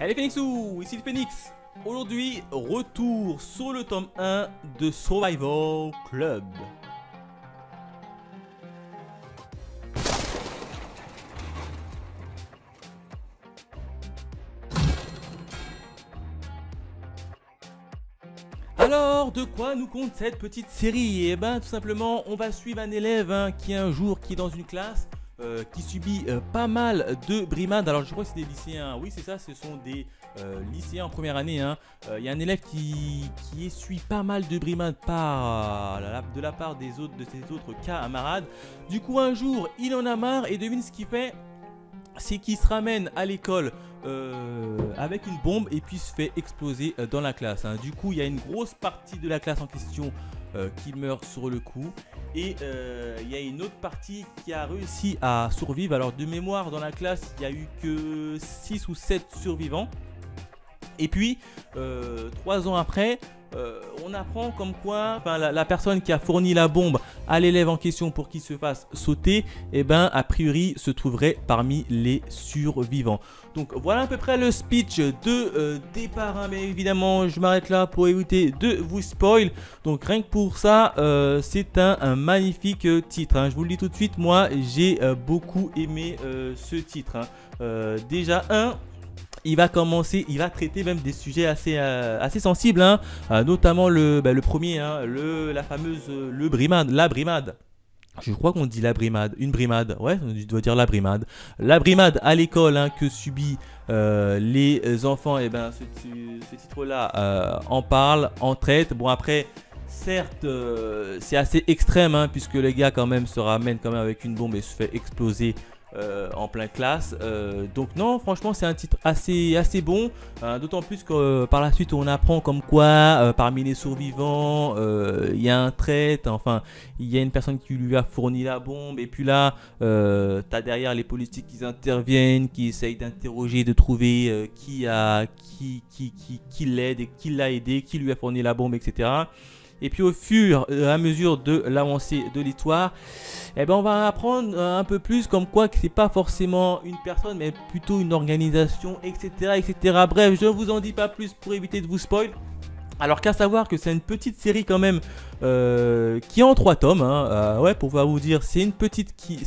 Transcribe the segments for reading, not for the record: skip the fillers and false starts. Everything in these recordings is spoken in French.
Allez Phoenixou, ici le Phoenix. Aujourd'hui, retour sur le tome 1 de Survival Club. Alors, de quoi nous compte cette petite série? Eh ben, tout simplement, on va suivre un élève qui un jour qui est dans une classe qui subit pas mal de brimades. Alors, je crois que c'est des lycéens. Oui, c'est ça, ce sont des lycéens en première année. Il y a un élève qui essuie pas mal de brimades de la part de ses autres camarades. Du coup, un jour, il en a marre et devine ce qu'il fait. C'est qu'il se ramène à l'école avec une bombe et puis se fait exploser dans la classe. Du coup, il y a une grosse partie de la classe en question qui meurt sur le coup. Et il y a une autre partie qui a réussi à survivre. Alors de mémoire, dans la classe, il n'y a eu que 6 ou 7 survivants. Et puis, 3 ans après, on apprend comme quoi la personne qui a fourni la bombe à l'élève en question pour qu'il se fasse sauter, eh ben, a priori se trouverait parmi les survivants. Donc voilà à peu près le speech de départ, mais évidemment je m'arrête là pour éviter de vous spoil. Donc rien que pour ça, c'est un magnifique titre. Je vous le dis tout de suite, moi j'ai beaucoup aimé ce titre. Déjà il va traiter même des sujets assez sensibles, notamment le premier, la brimade. Je crois qu'on dit la brimade, une brimade, ouais, je dois dire la brimade. La brimade à l'école que subit les enfants, et ben ce titre-là en parle, en traite. Bon après, certes, c'est assez extrême, puisque le gars quand même se ramène quand même avec une bombe et se fait exploser en plein classe. Donc non, franchement c'est un titre assez bon, d'autant plus que par la suite on apprend comme quoi parmi les survivants il y a un traître, enfin il y a une personne qui lui a fourni la bombe, et puis là t'as derrière les politiques qui interviennent, qui essayent d'interroger, de trouver qui l'aide et qui l'a aidé, qui lui a fourni la bombe, etc. Et puis au fur et à mesure de l'avancée de l'histoire, eh ben on va apprendre un peu plus comme quoi que c'est pas forcément une personne, mais plutôt une organisation, etc., etc. Bref, je ne vous en dis pas plus pour éviter de vous spoil. Alors qu'à savoir que c'est une petite série quand même qui est en 3 tomes. Ouais, pour pouvoir vous dire, c'est un petit titre.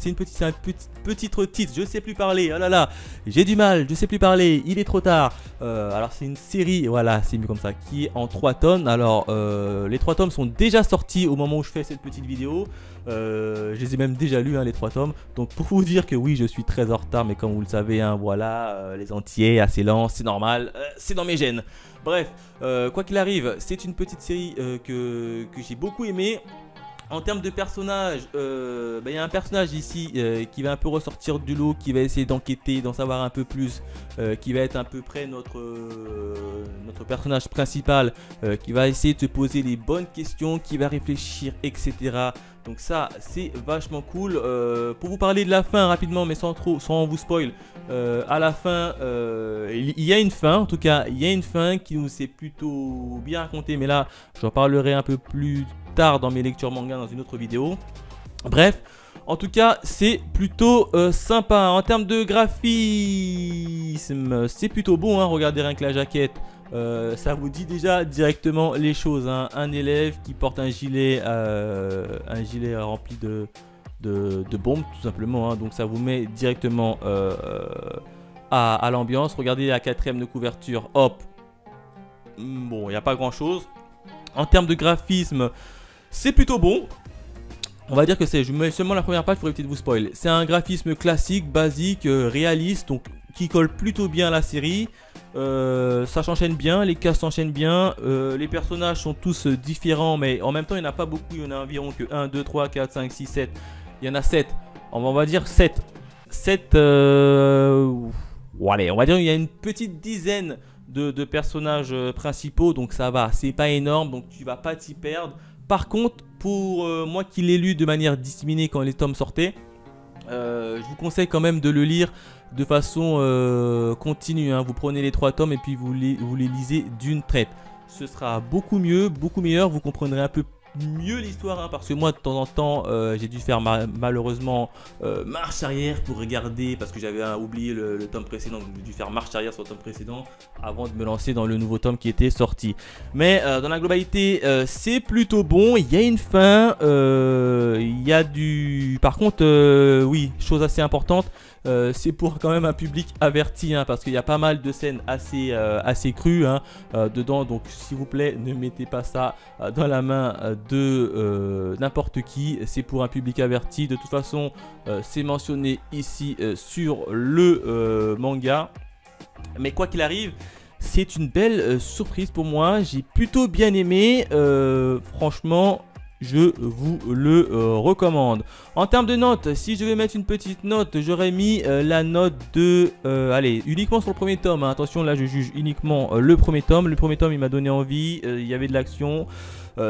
Je sais plus parler. Oh là là, j'ai du mal. Je sais plus parler. Il est trop tard. Alors c'est une série, voilà, c'est mieux comme ça, qui est en 3 tomes. Alors les 3 tomes sont déjà sortis au moment où je fais cette petite vidéo. Je les ai même déjà lus, les 3 tomes. Donc pour vous dire que oui, je suis très en retard, mais comme vous le savez, voilà, les entiers assez lents, c'est normal, c'est dans mes gènes. Bref, quoi qu'il arrive, c'est une petite série que j'ai beaucoup aimé. En termes de personnages, il y a un personnage ici qui va un peu ressortir du lot, qui va essayer d'enquêter, d'en savoir un peu plus, qui va être à peu près notre personnage principal, qui va essayer de se poser les bonnes questions, qui va réfléchir, etc. Donc ça, c'est vachement cool. Pour vous parler de la fin rapidement, mais sans vous spoil, à la fin, il y a une fin, en tout cas, il y a une fin qui nous est plutôt bien racontée, mais là, j'en parlerai un peu plus tard dans mes lectures manga dans une autre vidéo. Bref, en tout cas c'est plutôt sympa. En termes de graphisme, c'est plutôt bon, regardez rien que la jaquette, ça vous dit déjà directement les choses, Un élève qui porte un gilet rempli de bombes tout simplement, donc ça vous met directement à l'ambiance. Regardez la 4ème de couverture, hop, bon, il n'y a pas grand chose. En termes de graphisme, c'est plutôt bon. On va dire que je mets seulement la première page pour éviter de vous spoil. C'est un graphisme classique, basique, réaliste, donc qui colle plutôt bien à la série. Ça s'enchaîne bien, les cases s'enchaînent bien. Les personnages sont tous différents, mais en même temps il n'y en a pas beaucoup. Il y en a environ que 1, 2, 3, 4, 5, 6, 7. Il y en a 7. On va dire 7. 7. Allez, on va dire qu'il y a une petite dizaine de personnages principaux, donc ça va, c'est pas énorme, donc tu vas pas t'y perdre. Par contre, pour moi qui l'ai lu de manière disséminée quand les tomes sortaient, je vous conseille quand même de le lire de façon continue. Vous prenez les 3 tomes et puis vous les lisez d'une traite. Ce sera beaucoup mieux, beaucoup meilleur, vous comprendrez un peu mieux l'histoire, hein, parce que moi de temps en temps j'ai dû faire malheureusement marche arrière pour regarder, parce que j'avais oublié le tome précédent, donc j'ai dû faire marche arrière sur le tome précédent avant de me lancer dans le nouveau tome qui était sorti. Mais dans la globalité c'est plutôt bon, il y a une fin, il y a du... Par contre oui, chose assez importante, c'est pour quand même un public averti, hein, parce qu'il y a pas mal de scènes assez crues hein, dedans, donc s'il vous plaît ne mettez pas ça dans la main de n'importe qui, c'est pour un public averti. De toute façon c'est mentionné ici sur le manga, mais quoi qu'il arrive c'est une belle surprise pour moi, j'ai plutôt bien aimé, franchement je vous le recommande. En termes de notes, si je vais mettre une petite note, j'aurais mis la note de... allez, uniquement sur le premier tome, hein. Attention, là je juge uniquement le premier tome. Le premier tome il m'a donné envie, il y avait de l'action,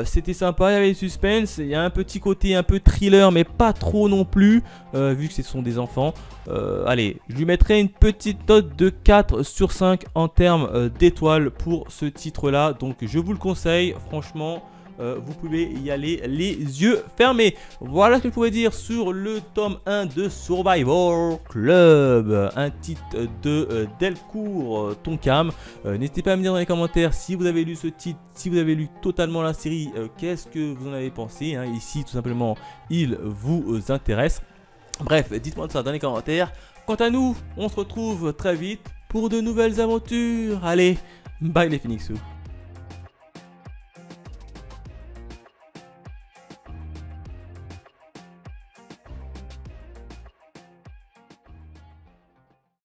c'était sympa, il y avait du suspense, il y a un petit côté un peu thriller mais pas trop non plus, vu que ce sont des enfants. Allez, je lui mettrai une petite note de 4 sur 5 en termes d'étoiles pour ce titre là, donc je vous le conseille, franchement. Vous pouvez y aller les yeux fermés. Voilà ce que je pouvais dire sur le tome 1 de Survivor Club, un titre de Delcourt Tonkam. N'hésitez pas à me dire dans les commentaires si vous avez lu ce titre, si vous avez lu totalement la série, qu'est-ce que vous en avez pensé hein. Ici tout simplement il vous intéresse. Bref, dites-moi ça dans les commentaires. Quant à nous, on se retrouve très vite pour de nouvelles aventures. Allez, bye les Phoenixous.